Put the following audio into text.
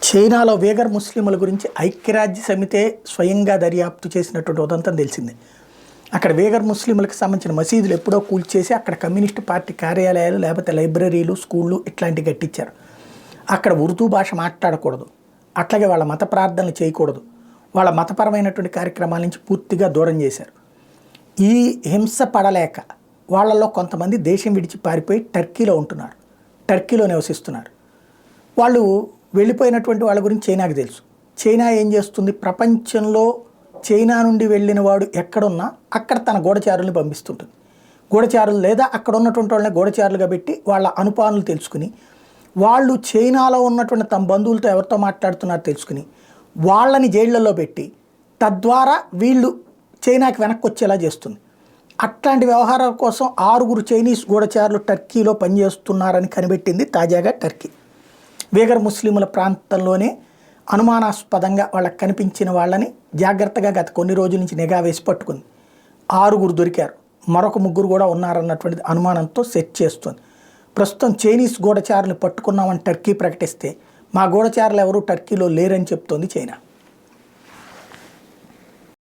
చైనాలో వేగర్ ముస్లింల గురించి ఐక్యరాజ్య సమితే స్వయంగా దర్యాప్తు చేసినటువంటి ఉదంతం తెలిసిందే. అక్కడ వేగర్ ముస్లింలకు సంబంధించిన మసీదులు ఎప్పుడో కూల్చేసి అక్కడ కమ్యూనిస్ట్ పార్టీ కార్యాలయాలు లేకపోతే లైబ్రరీలు స్కూళ్ళు ఇట్లాంటివి కట్టించారు. అక్కడ ఉర్దూ భాష మాట్లాడకూడదు, అట్లాగే వాళ్ళ మత ప్రార్థనలు చేయకూడదు, వాళ్ళ మతపరమైనటువంటి కార్యక్రమాల నుంచి పూర్తిగా దూరం చేశారు. ఈ హింస పడలేక వాళ్ళల్లో కొంతమంది దేశం విడిచి పారిపోయి టర్కీలో ఉంటున్నారు, టర్కీలో నివసిస్తున్నారు. వాళ్ళు వెళ్ళిపోయినటువంటి వాళ్ళ గురించి చైనాకి తెలుసు. చైనా ఏం చేస్తుంది, ప్రపంచంలో చైనా నుండి వెళ్ళిన వాడు ఎక్కడున్నా అక్కడ తన గూఢచారుల్ని పంపిస్తుంటుంది. గూఢచారులు లేదా అక్కడ ఉన్నటువంటి వాళ్ళని గూఢచారులుగా పెట్టి వాళ్ళ అనుపానులు తెలుసుకుని, వాళ్ళు చైనాలో ఉన్నటువంటి తమ బంధువులతో ఎవరితో మాట్లాడుతున్నారో తెలుసుకుని వాళ్ళని జైళ్లలో పెట్టి తద్వారా వీళ్ళు చైనాకి వెనక్కి వచ్చేలా చేస్తుంది. అట్లాంటి వ్యవహారాల కోసం 6 చైనీస్ గూఢచారులు టర్కీలో పనిచేస్తున్నారని కనిపెట్టింది తాజాగా టర్కీ. వేగర్ ముస్లింల ప్రాంతంలోనే అనుమానాస్పదంగా వాళ్ళకి కనిపించిన వాళ్ళని జాగ్రత్తగా గత కొన్ని రోజుల నుంచి నిఘా వేసి పట్టుకుంది. 6 దొరికారు, మరొక 3 కూడా ఉన్నారన్నటువంటి అనుమానంతో సెట్ చేస్తుంది. ప్రస్తుతం చైనీస్ గూఢచారులు పట్టుకున్నామని టర్కీ ప్రకటిస్తే మా గూఢచారులు ఎవరూ టర్కీలో లేరని చెప్తోంది చైనా.